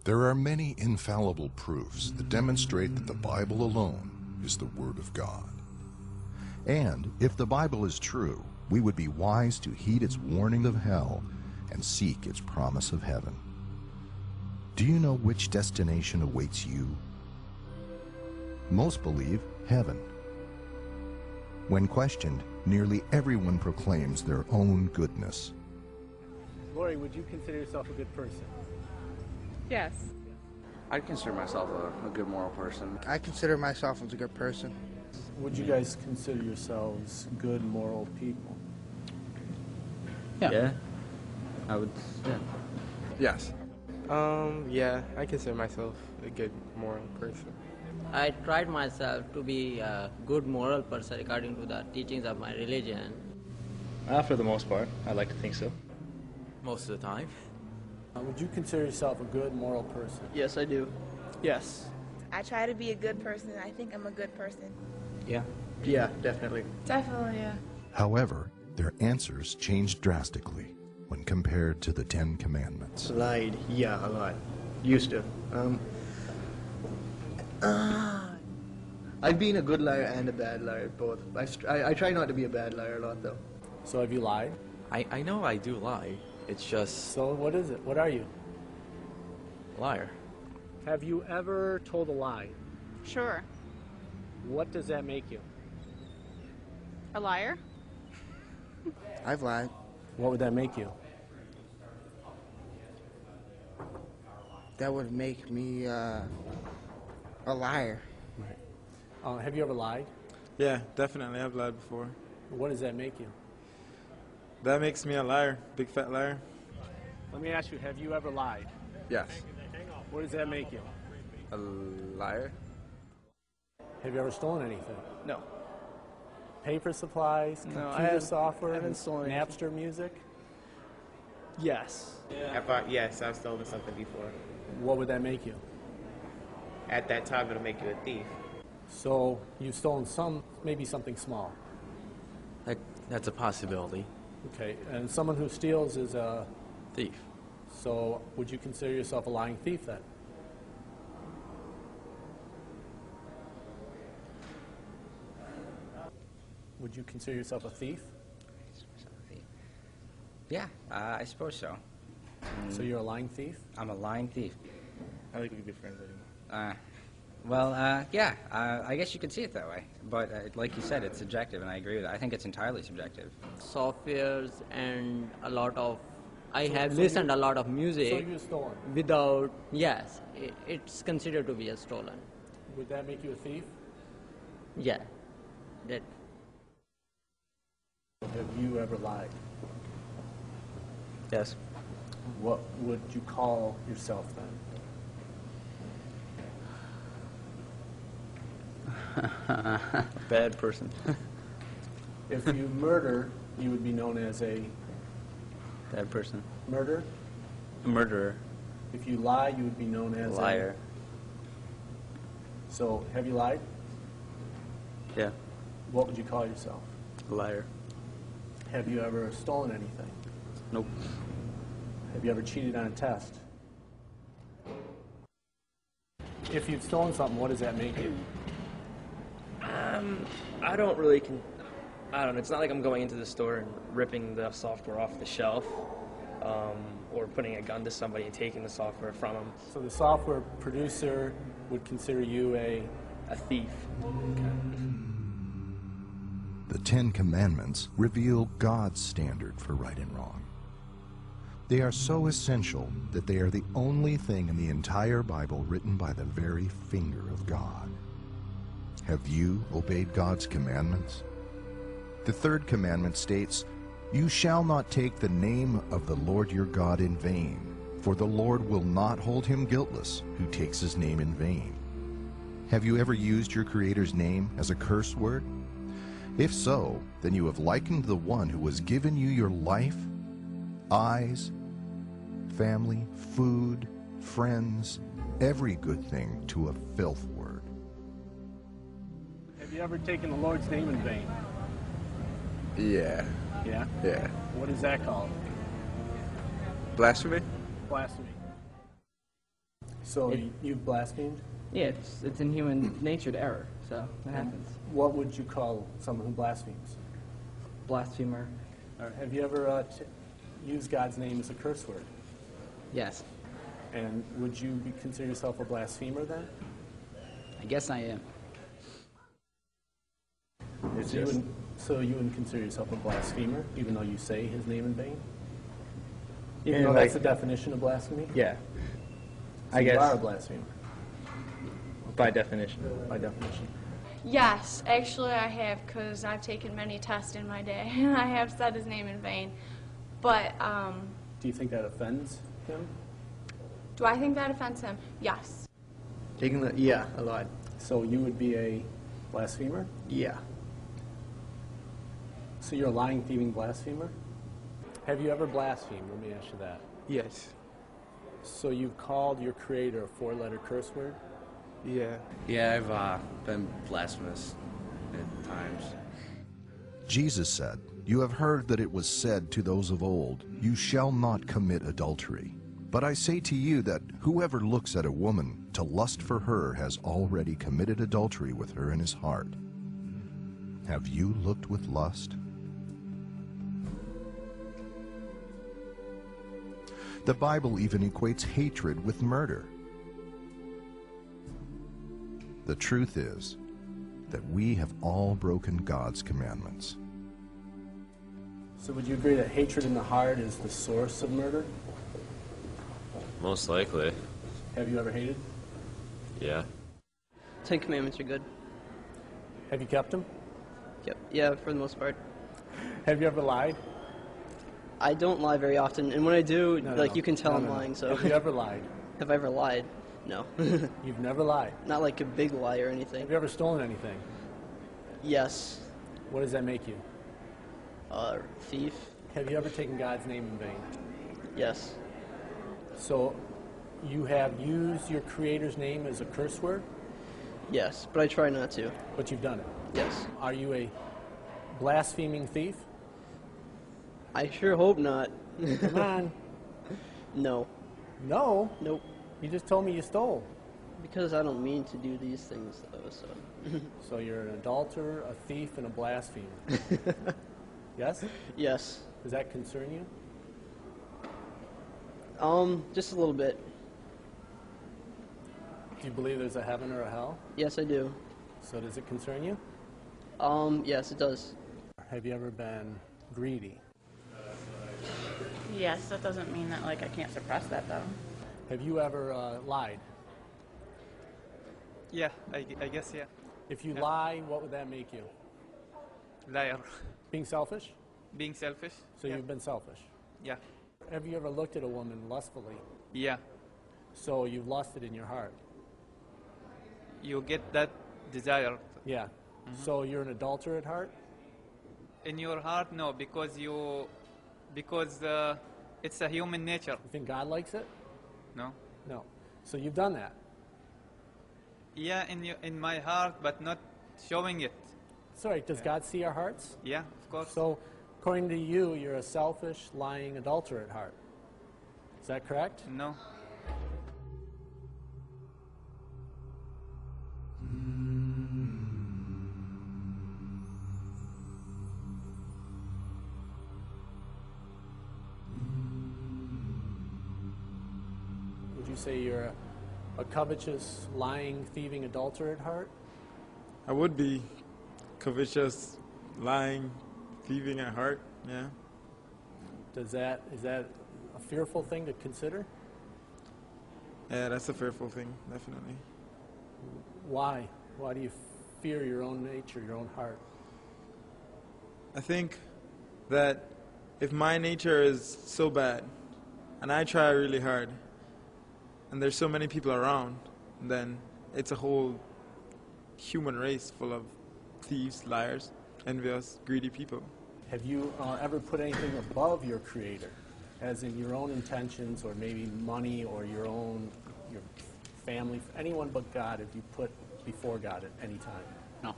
There are many infallible proofs that demonstrate that the Bible alone is the Word of God. And if the Bible is true, we would be wise to heed its warning of hell and seek its promise of heaven. Do you know which destination awaits you? Most believe heaven. When questioned, nearly everyone proclaims their own goodness. Lori, would you consider yourself a good person? Yes. I'd consider myself a good moral person. I consider myself as a good person. Would you guys consider yourselves good moral people? Yeah. I would, yeah. Yes. Yeah, I consider myself a good moral person. I tried myself to be a good moral person according to the teachings of my religion. For the most part, I like to think so. Most of the time. Would you consider yourself a good moral person? Yes, I do. Yes. I try to be a good person. I think I'm a good person. Yeah. Yeah, definitely. Definitely, yeah. However, their answers change drastically when compared to the Ten Commandments. Lied, yeah, a lot. Used to. I've been a good liar and a bad liar, both. I try not to be a bad liar a lot, though. So have you lied? I know I do lie. It's just... So what is it? What are you? Liar. Have you ever told a lie? Sure. What does that make you? A liar? I've lied. What would that make you? That would make me a liar. Right. Have you ever lied? Yeah, definitely. I've lied before. What does that make you? That makes me a liar, big fat liar. Let me ask you, have you ever lied? Yes. What does that make you? A liar? Have you ever stolen anything? No. Paper supplies, No, computer software, I haven't stolen Napster music? Yes. Yes, I've stolen something before. What would that make you? At that time, it'll make you a thief. So you've stolen maybe something small. That's a possibility. Okay, and someone who steals is a Thief. So would you consider yourself a lying thief then? Would you consider yourself a thief? Yeah, I suppose so. So you're a lying thief? I'm a lying thief. I think we could be friends anymore. Yeah, I guess you could see it that way. But like you said, it's subjective, and I agree with that. I think it's entirely subjective. Softwares and a lot of... I have listened a lot of music. So you're stolen? Without... Yes, it's considered to be a stolen. Would that make you a thief? Yeah. That. Have you ever lied? Yes. What would you call yourself then? Bad person. If you murder, you would be known as a... Bad person. Murder? A murderer. If you lie, you would be known as Liar. So, have you lied? Yeah. What would you call yourself? A liar. Have you ever stolen anything? Nope. Have you ever cheated on a test? If you've stolen something, what does that make you? I don't really I don't know. It's not like I'm going into the store and ripping the software off the shelf, or putting a gun to somebody and taking the software from them. So the software producer would consider you a thief. The Ten Commandments reveal God's standard for right and wrong. They are so essential that they are the only thing in the entire Bible written by the very finger of God. Have you obeyed God's commandments? The third commandment states, "You shall not take the name of the Lord your God in vain, for the Lord will not hold him guiltless who takes his name in vain." Have you ever used your Creator's name as a curse word? If so, then you have likened the one who has given you your life, eyes, family, food, friends, every good thing to a filth word. Have you ever taken the Lord's name in vain? Yeah. Yeah? Yeah. What is that called? Blasphemy? Blasphemy. So you've blasphemed? Yeah, it's in human nature to error, so that happens. What would you call someone who blasphemes? Blasphemer. Or have you ever used God's name as a curse word? Yes. And would you consider yourself a blasphemer then? I guess I am. So you wouldn't consider yourself a blasphemer, even though you say his name in vain? Even Yeah, though like- that's the definition of blasphemy? Yeah. So I you guess. are a blasphemer, By definition. by definition. Yes, actually I have, because I've taken many tests in my day. I have said his name in vain. But Do you think that offends him? do I think that offends him? Yes. Yeah, a lot. So you would be a blasphemer? Yeah. So you're a lying, thieving blasphemer? Have you ever blasphemed? Let me ask you that. Yes. So you've called your creator a four-letter curse word? Yeah. Yeah, I've been blasphemous at times. Jesus said, "You have heard that it was said to those of old, 'You shall not commit adultery.' But I say to you that whoever looks at a woman to lust for her has already committed adultery with her in his heart. Have you looked with lust?" The Bible even equates hatred with murder. The truth is that we have all broken God's commandments. So would you agree that hatred in the heart is the source of murder? Most likely. Have you ever hated? Yeah. 10 Commandments are good. Have you kept them? Yep. Yeah, for the most part. Have you ever lied? I don't lie very often, and when I do, No, like no. you can tell No, I'm no. lying. So. Have you ever lied? Have I ever lied? No. You've never lied? Not like a big lie or anything. Have you ever stolen anything? Yes. What does that make you? Thief. Have you ever taken God's name in vain? Yes. So you have used your creator's name as a curse word? Yes, but I try not to. But you've done it? Yes. Are you a blaspheming thief? I sure hope not. Come on. No. No? Nope. You just told me you stole. Because I don't mean to do these things, though, so. So you're an adulterer, a thief, and a blasphemer. Yes? Yes. Does that concern you? Just a little bit. Do you believe there's a heaven or a hell? Yes, I do. So does it concern you? Yes, it does. Have you ever been greedy? Yes, that doesn't mean that, like, I can't suppress that, though. Have you ever lied? Yeah, I guess, yeah. If you lie, what would that make you? Liar. Being selfish? Being selfish. So you've been selfish? Yeah. Have you ever looked at a woman lustfully? Yeah. So you've lusted in your heart? You get that desire. Yeah. Mm-hmm. So you're an adulterer at heart? In your heart, no, because it's a human nature. You think God likes it? No. No. So you've done that? Yeah, in my heart, but not showing it. Sorry, does God see our hearts? Yeah, of course. So, according to you, you're a selfish, lying adulterer at heart. Is that correct? No. Would you say you're a covetous, lying, thieving adulterer at heart? I would be covetous, lying, thieving at heart, yeah. Is that a fearful thing to consider? Yeah, that's a fearful thing, definitely. Why? Why do you fear your own nature, your own heart? I think that if my nature is so bad, and I try really hard, and there's so many people around, then it's a whole human race full of thieves, liars, envious, greedy people. Have you ever put anything above your creator, as in your own intentions, or maybe money, or your family, anyone but God? Have you put before God at any time? No.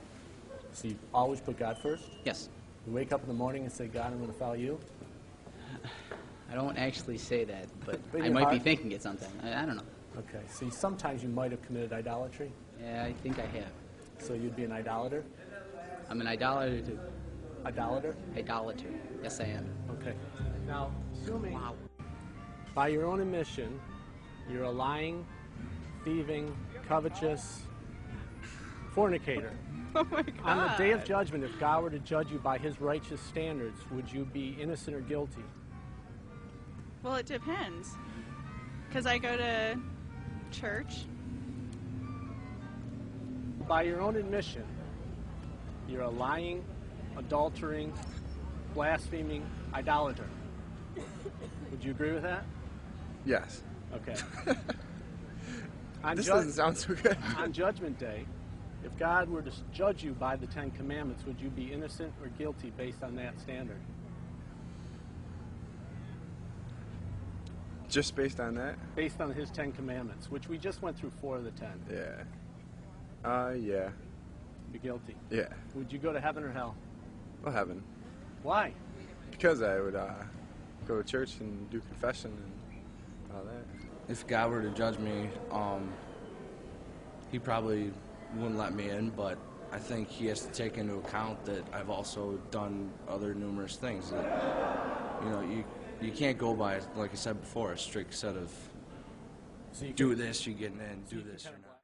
So you always put God first? Yes. You wake up in the morning and say, God, I'm going to follow you? I don't actually say that, but But I your might be heart- thinking it something. I don't know. Okay, so sometimes you might have committed idolatry? Yeah, I think I have. So you'd be an idolater? I'm an idolater too. Idolater? Idolater. Yes, I am. Okay. Now, assuming by your own admission, you're a lying, thieving, covetous fornicator. Oh my God. On the day of judgment, if God were to judge you by his righteous standards, would you be innocent or guilty? Well, it depends. Because I go to church. By your own admission, you're a lying, adultering, blaspheming idolater. Would you agree with that? Yes. Okay. This doesn't sound so good. On Judgment Day, if God were to judge you by the Ten Commandments, would you be innocent or guilty based on that standard? Just based on that? Based on his Ten Commandments, which we just went through 4 of the 10. Yeah. Yeah. Be guilty. Yeah. Would you go to heaven or hell? Well, heaven. Why? Because I would go to church and do confession and all that. If God were to judge me, he probably wouldn't let me in, but I think he has to take into account that I've also done other numerous things. That, you can't go by, like I said before, a strict set of do this, you're getting in, do this, you're not.